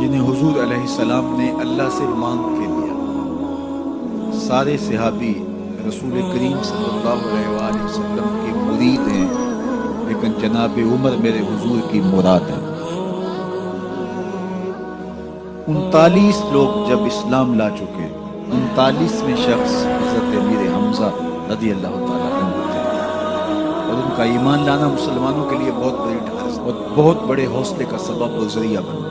جنہیں حضور علیہ السلام نے اللہ سے مانگ کے لیا۔ سارے صحابی رسول کریم صلی اللہ علیہ وآلہ وسلم کے مرید ہیں، لیکن جناب عمر میرے حضور کی مراد ہے۔ 39 لوگ جب اسلام لا چکے، 39ویں شخص حضرت امیر حمزہ رضی اللہ تعالیٰ عنہ تھے، اور ان کا ایمان لانا مسلمانوں کے لیے بہت بڑی ڈھارس اور بہت بڑے حوصلے کا سبب و ذریعہ بنا۔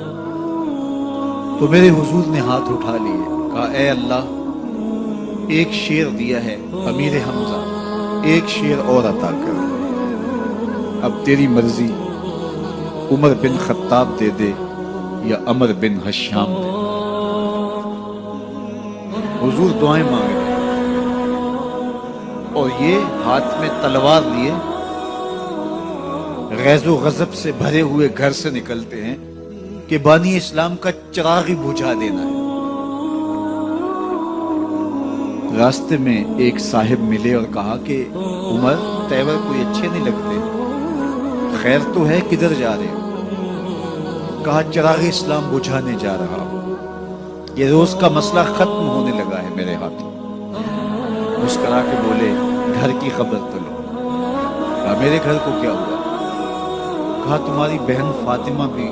تو میرے حضور نے ہاتھ اٹھا لیے، کہا اے اللہ، ایک شیر دیا ہے امیر حمزہ، ایک شیر اور عطا کر دے، اب تیری مرضی، عمر بن خطاب دے دے یا عمر بن حشام دے دے۔ حضور دعائیں مانگ رہے اور یہ ہاتھ میں تلوار لیے غیظ و غضب سے بھرے ہوئے گھر سے نکلتے ہیں کہ بانی اسلام کا چراغ ہی بجھا دینا ہے۔ راستے میں ایک صاحب ملے اور کہا کہ عمر، تیور کوئی اچھے نہیں لگتے، خیر تو ہے، کدھر جا رہے ہو؟ کہا چراغ اسلام بجھانے جا رہا ہوں، یہ روز کا مسئلہ ختم ہونے لگا ہے میرے ہاتھوں۔ مسکرا کے بولے گھر کی خبر تو لو۔ کہا میرے گھر کو کیا ہوا؟ کہا تمہاری بہن فاطمہ بھی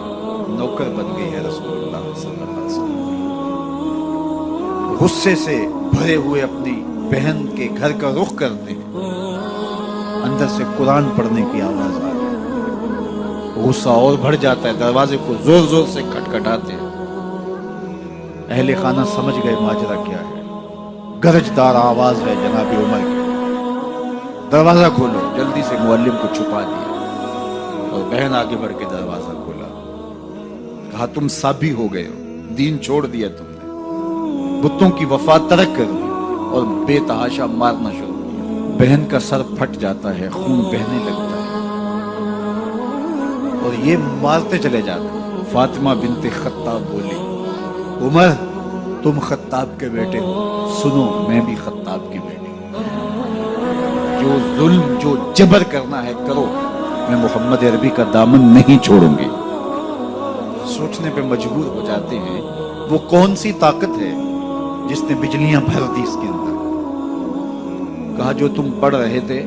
نوکر بن گئی ہے رسول اللہ صلی اللہ علیہ وسلم۔ غصے سے بھرے ہوئے اپنی بہن کے گھر کا رخ کرتے ہیں، اندر سے قرآن پڑھنے کی آواز آ رہی ہے، غصہ اور بڑھ جاتا ہے، دروازے کو زور زور سے کھٹکھٹاتے ہیں۔ اہل خانہ سمجھ گئے ماجرا کیا ہے، گرجدار آواز ہے جناب عمر کی، دروازہ کھولو۔ جلدی سے معلم کو چھپا دیا اور بہن آگے بڑھ کے دروازہ کھولا۔ کہا تم سابی ہو گئے ہو، دین چھوڑ دیا تم نے، بتوں کی وفا ترک کر دی اور بے تحاشا مارنا شروع کیا۔ بہن کا سر پھٹ جاتا ہے، خون بہنے لگتا ہے اور یہ مارتے چلے جاتے ہیں۔ فاطمہ بنت خطاب بولی عمر تم خطاب کے بیٹے ہو، سنو میں بھی خطاب کی بیٹی ہوں، جو ظلم جو جبر کرنا ہے کرو، میں محمد عربی کا دامن نہیں چھوڑوں گی۔ سوچنے پہ مجبور ہو جاتے ہیں وہ کون سی طاقت ہے جس نے بجلیاں بھر دی اس کے اندر۔ کہا جو تم پڑھ رہے تھے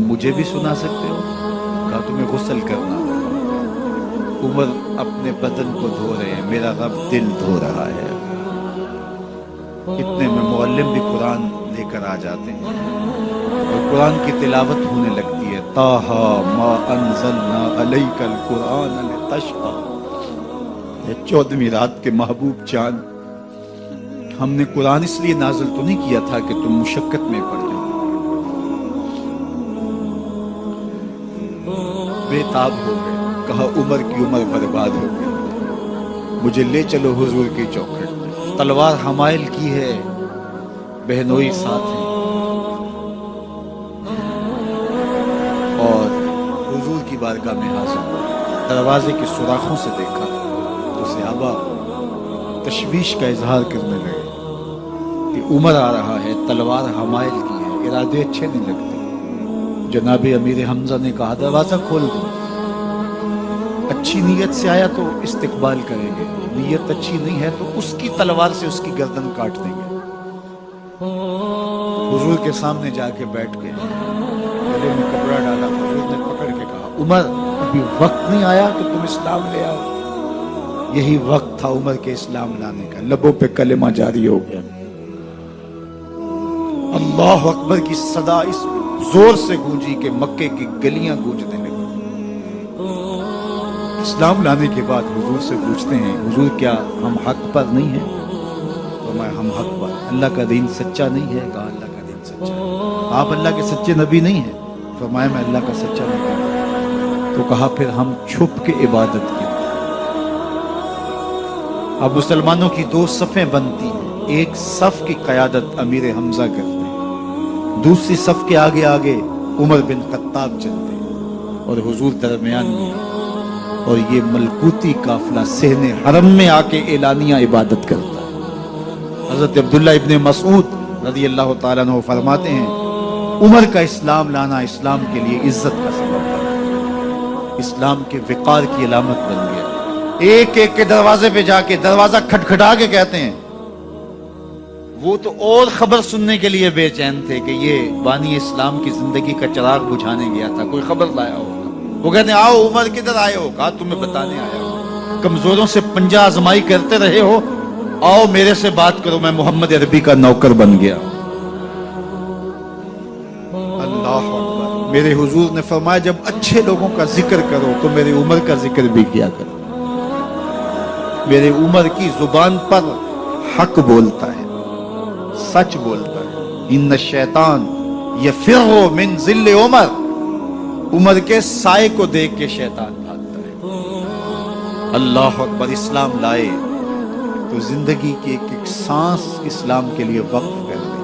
مجھے بھی سنا سکتے ہو؟ کہا تمہیں غسل کرنا ہوگا۔ عمر اپنے بدن کو دھو رہے ہیں، میرا رب دل دھو رہا ہے۔ اتنے میں معلم بھی قرآن لے کر آ جاتے ہیں اور قرآن کی تلاوت ہونے لگتی ہے۔ طٰہٰ ما انزلنا علیک القرآن لتشقیٰ، 14ویں رات کے محبوب جان، ہم نے قرآن اس لیے نازل تو نہیں کیا تھا کہ تم مشقت میں پڑ جاؤ۔ بے تاب ہو گئے، کہا عمر کی عمر برباد ہو گئی، مجھے لے چلو حضور کی چوکھٹ میں، تلوار حمائل کی ہے، بہنوئی ساتھ ہیں۔ اور حضور کی بارگاہ میں حاضر ہوا، دروازے کے سوراخوں سے دیکھا تو صحابہ تشویش کا اظہار کرنے لگے کہ عمر آ رہا ہے، تلوار حمائل کی ہے، ارادے اچھے نہیں لگتے۔ جناب امیر حمزہ نے کہا دروازہ کھول دو، اچھی نیت سے آیا تو استقبال کریں گے، نیت اچھی نہیں ہے تو اس کی تلوار سے اس کی گردن کاٹ دیں گے۔ حضور کے سامنے جا کے بیٹھ گئے، گلے میں کپڑا ڈالا، حضور نے پکڑ کے کہا عمر ابھی وقت نہیں آیا کہ تم اسلام لے آؤ۔ یہی وقت تھا عمر کے اسلام لانے کا، لبوں پہ کلمہ جاری ہو گیا۔ اللہ اکبر کی صدا اس زور سے گونجی کہ مکے کی گلیاں گونجنے لگی۔ اسلام لانے کے بعد حضور سے پوچھتے ہیں حضور کیا ہم حق پر نہیں ہیں؟ فرمایا ہم حق پر، اللہ کا دین سچا نہیں ہے؟ کہا اللہ کا دین سچا ہے۔ آپ اللہ کے سچے نبی نہیں ہیں؟ فرمایا میں اللہ کا سچا نبی ہوں۔ تو کہا پھر ہم چھپ کے عبادت کرتے ہیں۔ اب مسلمانوں کی 2 صفیں بنتی ہیں، ایک صف کی قیادت امیر حمزہ کرتے ہیں، دوسری صف کے آگے آگے عمر بن خطاب چلتے ہیں اور حضور درمیان میں ہیں، اور یہ ملکوتی قافلہ صحن حرم میں آ کے اعلانیہ عبادت کرتا ہے۔ حضرت عبداللہ ابن مسعود رضی اللہ تعالیٰ عنہ فرماتے ہیں عمر کا اسلام لانا اسلام کے لیے عزت کا سبب بنا، اسلام کے وقار کی علامت بن گیا۔ ایک ایک کے دروازے پہ جا کے دروازہ کھٹکھٹا کے کہتے ہیں. وہ تو اور خبر سننے کے لیے بے چین تھے کہ یہ بانی اسلام کی زندگی کا چراغ بجھانے گیا تھا, کوئی خبر لایا ہوگا. وہ کہتے ہیں آؤ عمر کدھر آئے ہو؟ کہا تمہیں بتانے آیا ہوں, کمزوروں سے پنجہ آزمائی کرتے رہے ہو, آؤ میرے سے بات کرو, میں محمد عربی کا نوکر بن گیا. اللہ اکبر. میرے حضور نے فرمایا جب اچھے لوگوں کا ذکر کرو تو میرے عمر کا ذکر بھی کیا کرو. میرے عمر کی زبان پر حق بولتا ہے, سچ بولتا ہے. ان الشیطان یفر من ظل عمر, عمر کے سائے کو دیکھ کے شیطان بھاگتا ہے. اللہ اکبر. اسلام لائے تو زندگی کی ایک ایک سانس اسلام کے لیے وقف کر دی.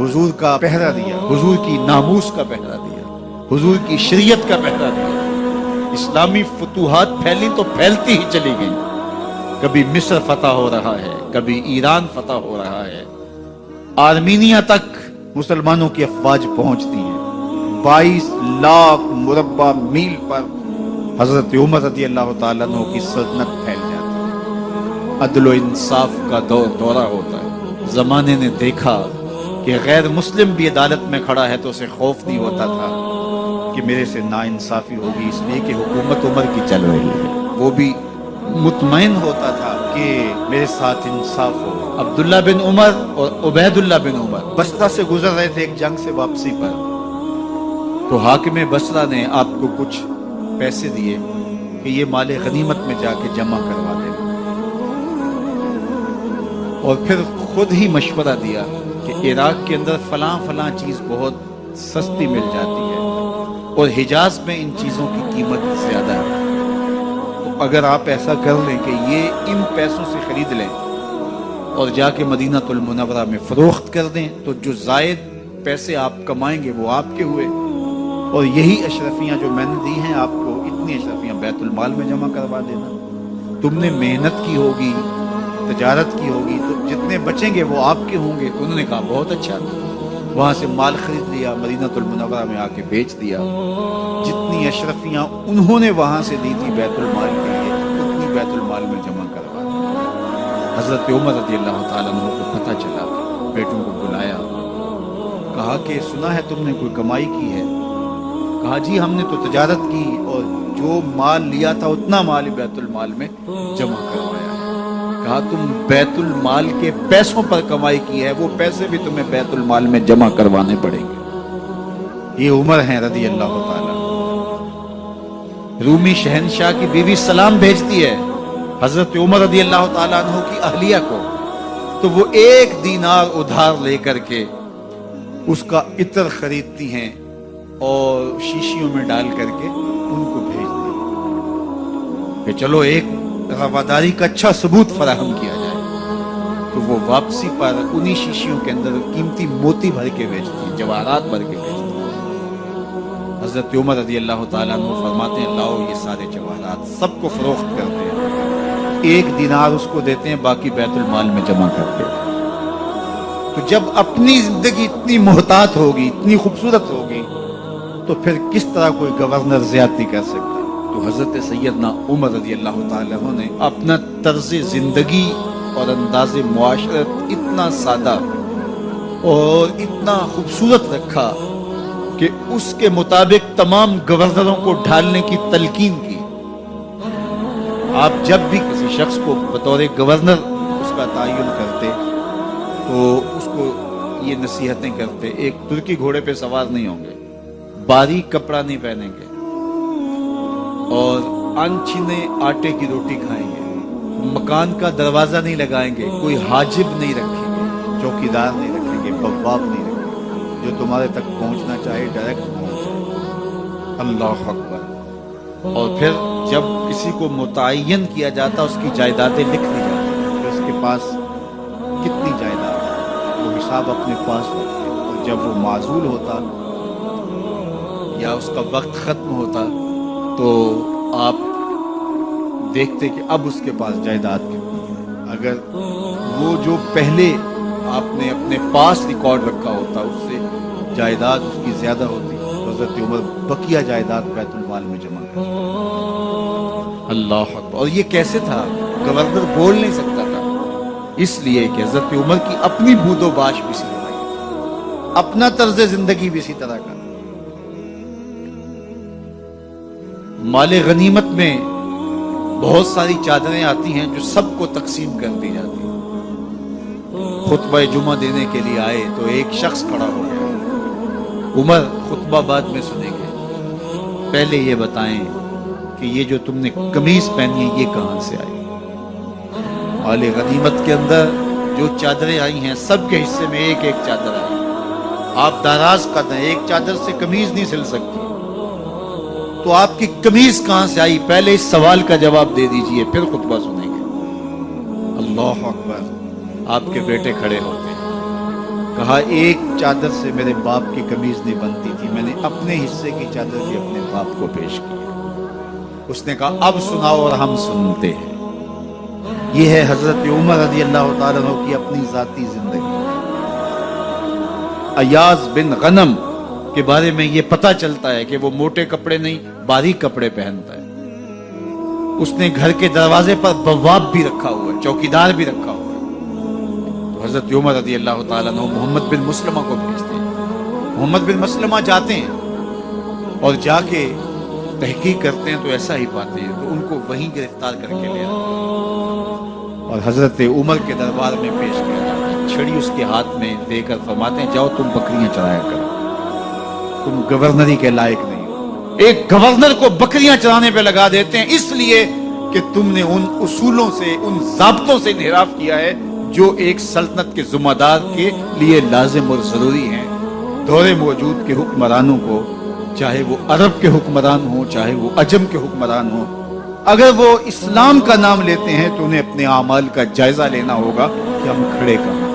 حضور کا پہرا دیا, حضور کی ناموس کا پہرا دیا, حضور کی شریعت کا پہرا دیا. اسلامی فتوحات پھیلی تو پھیلتی ہی چلی گئی. کبھی مصر فتح ہو رہا ہے, کبھی ایران فتح ہو رہا ہے, آرمینیا تک مسلمانوں کی افواج پہنچتی ہیں. 22 لاکھ مربع میل پر حضرت عمر رضی اللہ تعالیٰ عنہ کی سلطنت پھیل جاتی ہے. عدل و انصاف کا دورہ ہوتا ہے. زمانے نے دیکھا کہ غیر مسلم بھی عدالت میں کھڑا ہے تو اسے خوف نہیں ہوتا تھا کہ میرے سے ناانصافی ہوگی, اس لیے کہ حکومت عمر کی چل رہی ہے. وہ بھی مطمئن ہوتا تھا کہ میرے ساتھ انصاف ہو. عبداللہ بن عمر اور عبید اللہ بن عمر بصرہ سے گزر رہے تھے ایک جنگ سے واپسی پر, تو حاکم بصرہ نے آپ کو کچھ پیسے دیے کہ یہ مال غنیمت میں جا کے جمع کروا دینا, اور پھر خود ہی مشورہ دیا کہ عراق کے اندر فلاں فلاں چیز بہت سستی مل جاتی ہے اور حجاز میں ان چیزوں کی قیمت زیادہ ہے. تو اگر آپ ایسا کر لیں کہ یہ ان پیسوں سے خرید لیں اور جا کے مدینہ المنورہ میں فروخت کر دیں تو جو زائد پیسے آپ کمائیں گے وہ آپ کے ہوئے, اور یہی اشرفیاں جو میں نے دی ہیں آپ کو, اتنی اشرفیاں بیت المال میں جمع کروا دینا. تم نے محنت کی ہوگی, تجارت کی ہوگی, تو جتنے بچیں گے وہ آپ کے ہوں گے. انہوں نے کہا بہت اچھا. وہاں سے مال خرید لیا, مدینہ المنورہ میں آ کے بیچ دیا. جتنی اشرفیاں انہوں نے وہاں سے دی تھی بیت المال کے لیے, اتنی بیت المال میں جمع کروا دی. حضرت عمر رضی اللہ تعالیٰ عنہ کو پتہ چلا, بیٹوں کو بلایا, کہا کہ سنا ہے تم نے کوئی کمائی کی ہے؟ کہا جی ہم نے تو تجارت کی اور جو مال لیا تھا اتنا مال بیت المال میں جمع کروایا ہے. کہا تم بیت المال کے پیسوں پر کمائی کی ہے, وہ پیسے بھی تمہیں بیت المال میں جمع کروانے پڑیں گے. یہ عمر ہیں رضی اللہ تعالیٰ. رومی شہنشاہ کی بیوی سلام بھیجتی ہے حضرت عمر رضی اللہ تعالیٰ عنہ کی اہلیہ کو, تو وہ 1 دینار ادھار لے کر کے اس کا عطر خریدتی ہیں اور شیشیوں میں ڈال کر کے ان کو بھیجتی ہیں کہ چلو ایک رواداری کا اچھا ثبوت فراہم کیا جائے. تو وہ واپسی پر انہی شیشیوں کے اندر قیمتی موتی بھر کے بیچتی ہیں, جواہرات بھر کے بیچتی ہیں. حضرت عمر رضی اللہ تعالیٰ عنہ فرماتے ہیں لاؤ یہ سارے جواہرات, سب کو فروخت کرتے ہیں, 1 دینار اس کو دیتے ہیں, باقی بیت المال میں جمع کرتے ہیں. تو جب اپنی زندگی اتنی محتاط ہوگی, اتنی خوبصورت ہوگی, تو پھر کس طرح کوئی گورنر زیادتی کر سکتا ہے. تو حضرت سیدنا عمر رضی اللہ تعالیٰ عنہ نے اپنا طرز زندگی اور انداز معاشرت اتنا سادہ اور اتنا خوبصورت رکھا کہ اس کے مطابق تمام گورنروں کو ڈھالنے کی تلقین کی. آپ جب بھی کسی شخص کو بطور گورنر اس کا تعین کرتے تو اس کو یہ نصیحتیں کرتے, ایک ترکی گھوڑے پہ سوار نہیں ہوں گے, باریک کپڑا نہیں پہنیں گے, اور انچھنے آٹے کی روٹی کھائیں گے, مکان کا دروازہ نہیں لگائیں گے, کوئی حاجب نہیں رکھیں گے, چوکیدار نہیں رکھیں گے, بواب نہیں رکھیں گے, جو تمہارے تک پہنچنا چاہے ڈائریکٹ پہنچ جائے. اللہ اکبر. اور پھر جب کسی کو متعین کیا جاتا اس کی جائیدادیں لکھ دی جاتی کہ اس کے پاس کتنی جائیداد ہے, وہ حساب اپنے پاس رکھتے. اور جب وہ معزول ہوتا یا اس کا وقت ختم ہوتا تو آپ دیکھتے کہ اب اس کے پاس جائیداد کتنی ہے. اگر وہ جو پہلے آپ نے اپنے پاس ریکارڈ رکھا ہوتا اس سے جائیداد اس کی زیادہ ہوتی تو حضرت عمر بقیہ جائیداد بیت المال میں جمع کرتے. اللہ اکبر. اور یہ کیسے تھا؟ گورنر بول نہیں سکتا تھا، اس لیے کہ حضرت عمر کی اپنی بود و باش بھی اسی طرح کی تھی، اپنا طرز زندگی بھی اسی طرح کا تھا. مال غنیمت میں بہت ساری چادریں آتی ہیں جو سب کو تقسیم کر دی جاتی ہیں. خطبہ جمعہ دینے کے لیے آئے تو ایک شخص کھڑا ہو گیا. عمر خطبہ بعد میں سنیں گے، پہلے یہ بتائیں کہ یہ جو تم نے قمیض پہنی ہے یہ کہاں سے آئی؟ مال غنیمت کے اندر جو چادریں آئی ہیں سب کے حصے میں ایک ایک چادر آئی. آپ ناراض کر دیں، ایک چادر سے قمیض نہیں سل سکتی، تو آپ کی قمیض کہاں سے آئی؟ پہلے اس سوال کا جواب دے دیجئے، پھر خطبہ سنیں گے. اللہ اکبر. آپ کے بیٹے کھڑے ہوتے ہیں، کہا ایک چادر سے میرے باپ کی قمیض نہیں بنتی تھی، میں نے اپنے حصے کی چادر بھی اپنے باپ کو پیش کی. اس نے کہا اب سناؤ، اور ہم سنتے ہیں. یہ ہے حضرت عمر رضی اللہ تعالیٰ عنہ کی اپنی ذاتی زندگی. ایاز بن غنم کے بارے میں یہ پتہ چلتا ہے کہ وہ موٹے کپڑے نہیں باریک کپڑے پہنتا ہے. اس نے گھر کے دروازے پر بواب بھی رکھا ہوا ہے، چوکیدار بھی رکھا ہوا ہے. تو حضرت عمر رضی اللہ تعالیٰ عنہ محمد بن مسلمہ کو بھیجتے ہیں. محمد بن مسلمہ جاتے ہیں اور جا کے تحقیق کرتے ہیں تو ایسا ہی پاتے ہیں، تو ان کو وہیں گرفتار کر کے لے آتے ہیں اور حضرت عمر کے دربار میں پیش کیا جاتا ہے. چھڑی اس کے ہاتھ میں دے کر فرماتے ہیں جاؤ تم بکریاں چرایا کرو، تم گورنری کے لائق نہیں ہو. ایک گورنر کو بکریاں چرانے پہ لگا دیتے ہیں اس لیے کہ تم نے ان اصولوں سے، ان ضابطوں سے انحراف کیا ہے جو ایک سلطنت کے ذمہ دار کے لیے لازم اور ضروری ہیں. دور موجود کے حکمرانوں کو، چاہے وہ عرب کے حکمران ہوں چاہے وہ عجم کے حکمران ہوں، اگر وہ اسلام کا نام لیتے ہیں تو انہیں اپنے اعمال کا جائزہ لینا ہوگا کہ ہم کھڑے کہاں.